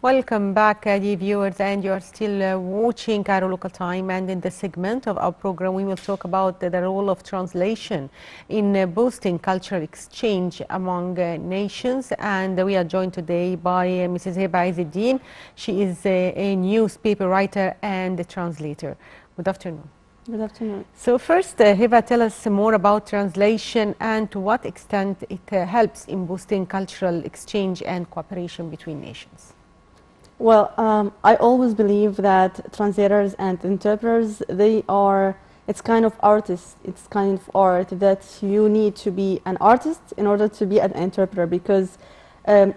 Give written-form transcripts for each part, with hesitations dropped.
Welcome back, dear viewers, and you are still watching Cairo Local Time. And in this segment of our program, we will talk about the role of translation in boosting cultural exchange among nations. And we are joined today by Mrs. Heba Eddin. She is a newspaper writer and a translator. Good afternoon. Good afternoon. So first, Heba, tell us more about translation and to what extent it helps in boosting cultural exchange and cooperation between nations. Well, I always believe that translators and interpreters, it's kind of artists, it's kind of art that you need to be an artist in order to be an interpreter, because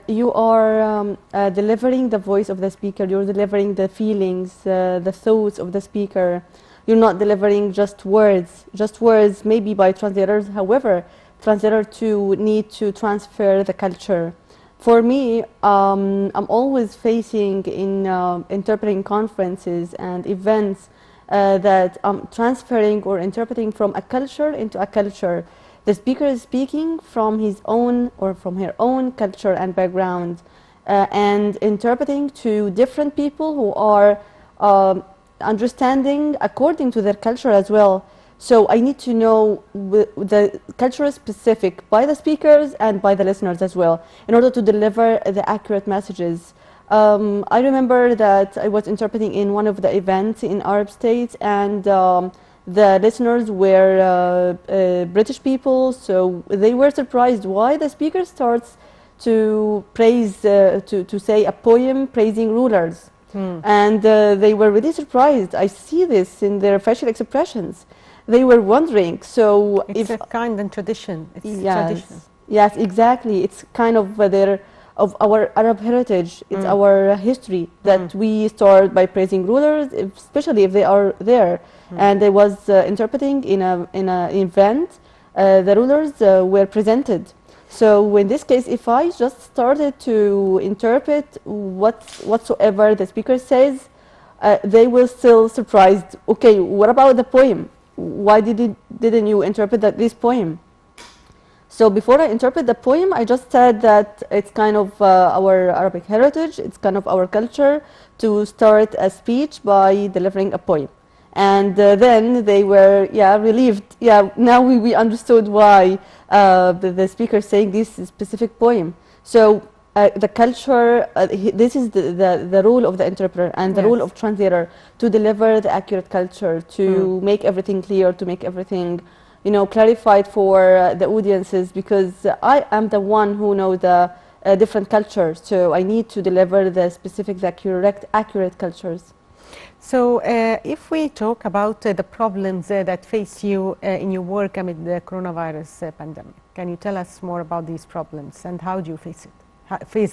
you are delivering the voice of the speaker, you're delivering the feelings, the thoughts of the speaker. You're not delivering just words maybe by translators. However, translators too need to transfer the culture. For me, I'm always facing in interpreting conferences and events that I'm transferring or interpreting from a culture into a culture. The speaker is speaking from his own or from her own culture and background and interpreting to different people who are understanding according to their culture as well. So I need to know the culture specific by the speakers and by the listeners as well in order to deliver the accurate messages. I remember that I was interpreting in one of the events in Arab states, and the listeners were British people, so they were surprised why the speaker starts to praise, to say a poem praising rulers. And they were really surprised. I see this in their facial expressions. They were wondering, so it's a kind of tradition. It's tradition. Yes, exactly. It's kind of of our Arab heritage. It's our history that we start by praising rulers, especially if they are there. And I was interpreting in an event. The rulers were presented. So in this case, if I just started to interpret whatsoever the speaker says, they will still surprised. Okay, what about the poem? Why didn't you interpret this poem? So before I interpret the poem, I just said that it's kind of our Arabic heritage, it's kind of our culture to start a speech by delivering a poem. And then they were, relieved. Yeah, now we understood why the speaker is saying this specific poem. So the culture, this is the role of the interpreter and the role of translator to deliver the accurate culture, to make everything clear, to make everything, clarified for the audiences, because I am the one who know the different cultures, so I need to deliver the specific, the correct, accurate cultures. So if we talk about the problems that face you in your work amid the coronavirus pandemic, can you tell us more about these problems and how do you face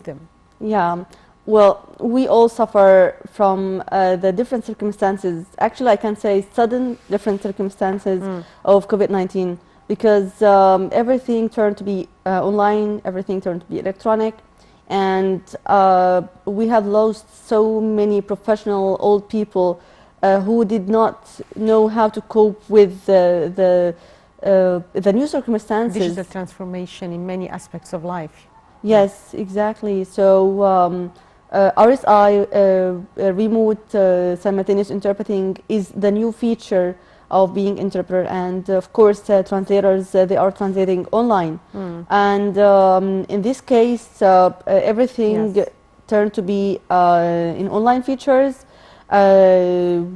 them? Yeah, well, we all suffer from the different circumstances. Actually, I can say sudden different circumstances of COVID-19, because everything turned to be online, everything turned to be electronic. And we have lost so many professional old people who did not know how to cope with the new circumstances. Digital transformation in many aspects of life. Yes, exactly. So RSI, remote simultaneous interpreting, is the new feature of being interpreter, and of course translators, they are translating online. And in this case everything turned to be in online features. As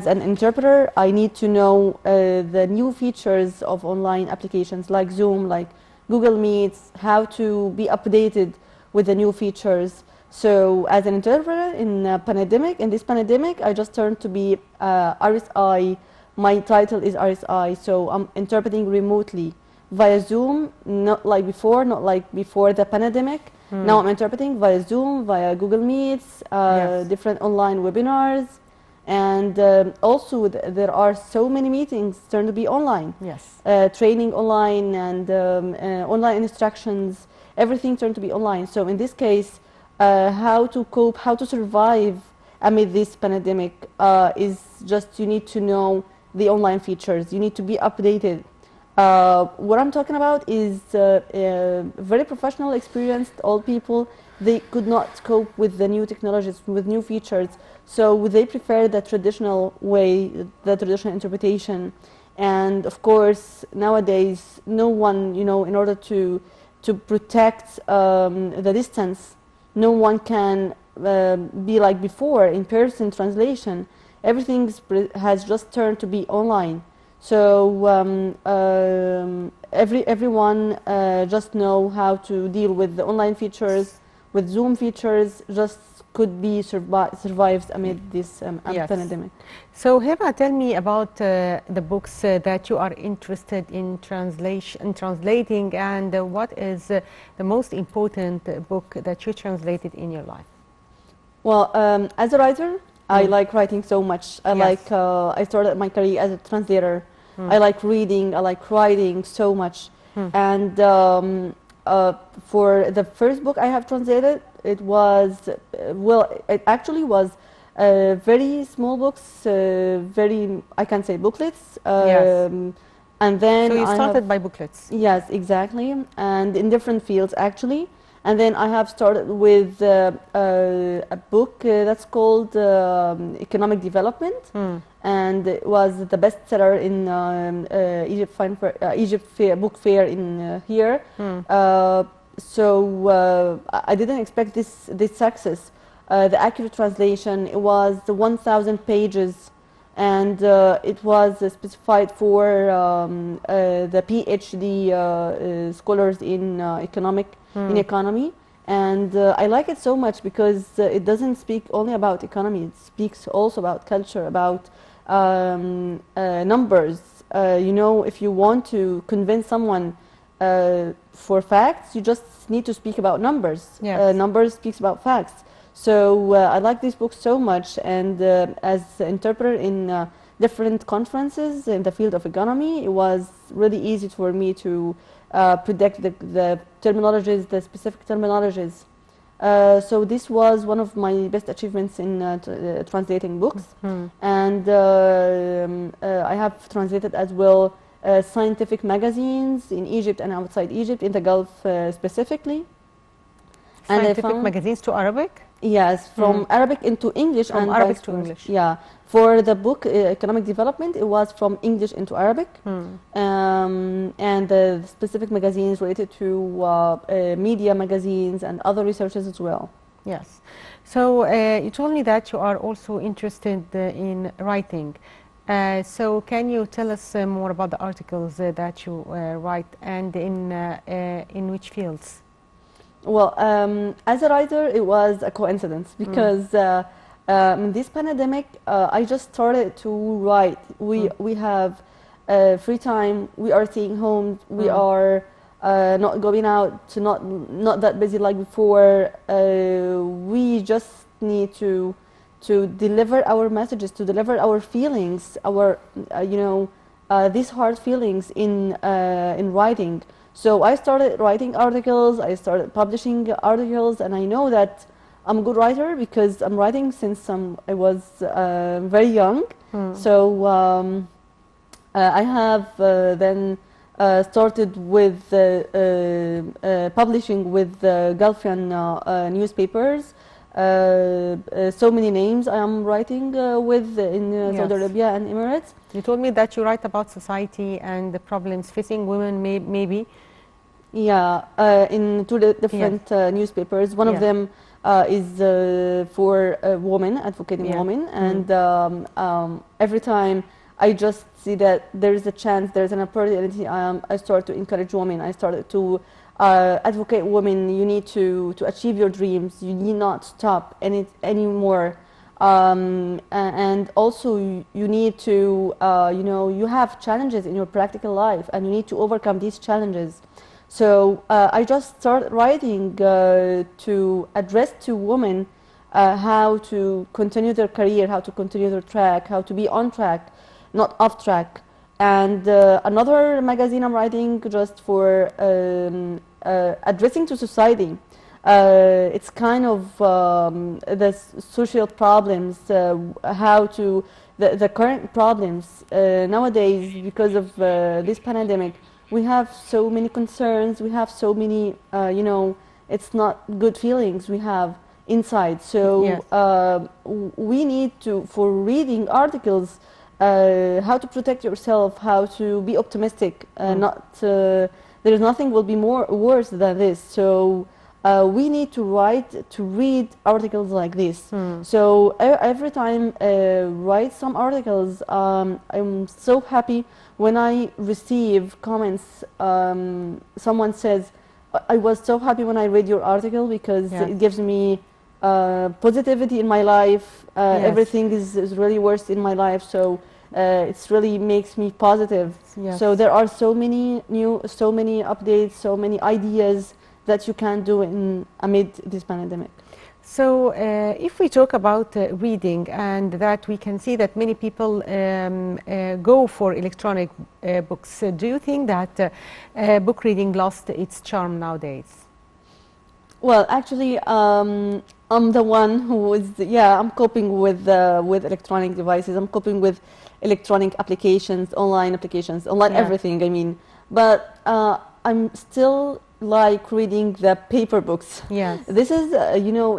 an interpreter, I need to know the new features of online applications like Zoom, like Google Meets, how to be updated with the new features. So as an interpreter in this pandemic, I just turned to be RSI. My title is RSI, so I'm interpreting remotely via Zoom, not like before the pandemic. Now I'm interpreting via Zoom, via Google Meets, different online webinars, and also there are so many meetings turned to be online. Yes. Training online and online instructions, everything turned to be online. So in this case, how to cope, how to survive amid this pandemic is just, you need to know the online features, you need to be updated. What I'm talking about is very professional, experienced old people they could not cope with the new technologies, with new features. So they prefer the traditional way, the traditional interpretation. And of course, nowadays, no one, you know, in order to protect the distance, no one can be like before, in-person translation. Everything has just turned to be online. So everyone just know how to deal with the online features, with Zoom features, just could be survived amid this Yes. pandemic. So Heba, tell me about the books that you are interested in translating, and what is the most important book that you translated in your life? Well, as a writer, I like writing so much. Yes. I started my career as a translator. I like reading, I like writing so much. And for the first book I have translated, it was, it actually was very small books, I can say booklets. Yes. And then So you I started have, by booklets. yes, exactly, and in different fields actually. And then I have started with a book that's called Economic Development, and it was the bestseller in Egypt Book Fair in here. So I didn't expect this success. The accurate translation, it was 1,000 pages, and it was specified for the PhD scholars in economy. And I like it so much because it doesn't speak only about economy, it speaks also about culture, about numbers. You know, if you want to convince someone for facts, you just need to speak about numbers. Yes. Numbers speaks about facts. So I like this book so much, and as an interpreter in different conferences in the field of economy, it was really easy for me to predict the terminologies, the specific terminologies. So this was one of my best achievements in translating books. And I have translated as well scientific magazines in Egypt and outside Egypt, in the Gulf specifically. And Scientific magazines to Arabic? Yes, from Arabic into English. From and Arabic vice to versa. English. Yeah, for the book Economic Development, it was from English into Arabic. And the specific magazines related to media magazines and other researches as well. Yes. So you told me that you are also interested in writing. So can you tell us more about the articles that you write, and in which fields? Well, as a writer, it was a coincidence because in this pandemic, I just started to write. We have free time. We are staying home. We are not going out. Not that busy like before. We just need to deliver our messages, to deliver our feelings, our these hard feelings in writing. So I started writing articles, I started publishing articles, and I know that I'm a good writer because I'm writing since I was very young. So I have then started with publishing with Gulfian newspapers. So many names I am writing with in Saudi Arabia and Emirates. You told me that you write about society and the problems facing women, maybe. Yeah, in two different newspapers. One of them is for women, advocating women, and every time I just see that there is a chance, there is an opportunity, I start to encourage women. I started to advocate women. You need to achieve your dreams. You need not stop anymore. And also you need to, you have challenges in your practical life, and you need to overcome these challenges. So I just started writing to address to women how to continue their career, how to continue their track, how to be on track, not off track. And another magazine I'm writing just for addressing to society. It's kind of the social problems, how to the current problems nowadays because of this pandemic. We have so many concerns. We have so many, it's not good feelings we have inside. So Yes. we need to, for reading articles, how to protect yourself, how to be optimistic, not there is nothing will be more worse than this. So we need to read articles like this. So every time write some articles, I'm so happy when I receive comments. Someone says, I was so happy when I read your article because Yes. it gives me positivity in my life. Yes. Everything is really worse in my life, so it's really makes me positive. Yes. So there are so many updates, so many ideas that you can do amid this pandemic. So if we talk about reading, and that we can see that many people go for electronic books, do you think that book reading lost its charm nowadays? Well, actually, I'm the one who is, I'm coping with electronic devices. I'm coping with electronic applications, online Yeah. everything, I mean. But I'm still like reading the paper books. Yes. This is,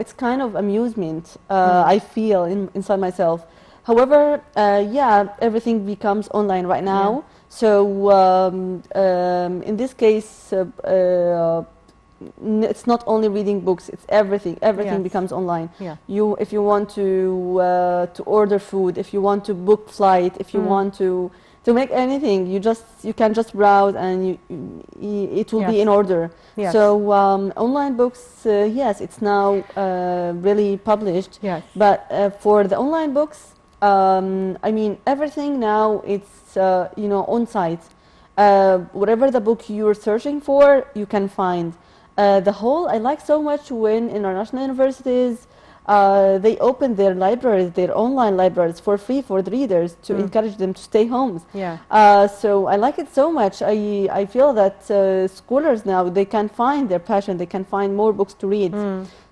it's kind of amusement I feel inside myself. However, everything becomes online right now. Yeah. So in this case, it's not only reading books, it's everything. Everything Yes. becomes online. Yeah. If you want to order food, if you want to book flight, if you want to make anything, you can just browse and it will be Yes. in order. Yes. So online books, yes, it's now really published. Yes. But for the online books, I mean, everything now it's on site. Whatever the book you're searching for, you can find. I like so much when international universities they open their libraries, their online libraries for free for the readers to encourage them to stay home. Yeah. So I like it so much. I feel that scholars now, they can find their passion, they can find more books to read.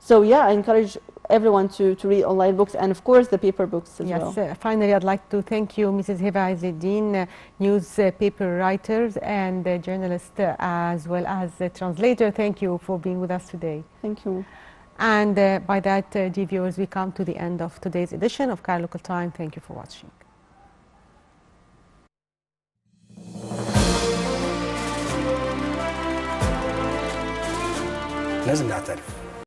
So yeah, I encourage everyone to read online books and of course the paper books as well. Yes, finally I'd like to thank you, Mrs. Heba Eddin, newspaper writer and journalist as well as a translator. Thank you for being with us today. Thank you. And by that, dear viewers, we come to the end of today's edition of Cairo Local Time. Thank you for watching. لازم نعترف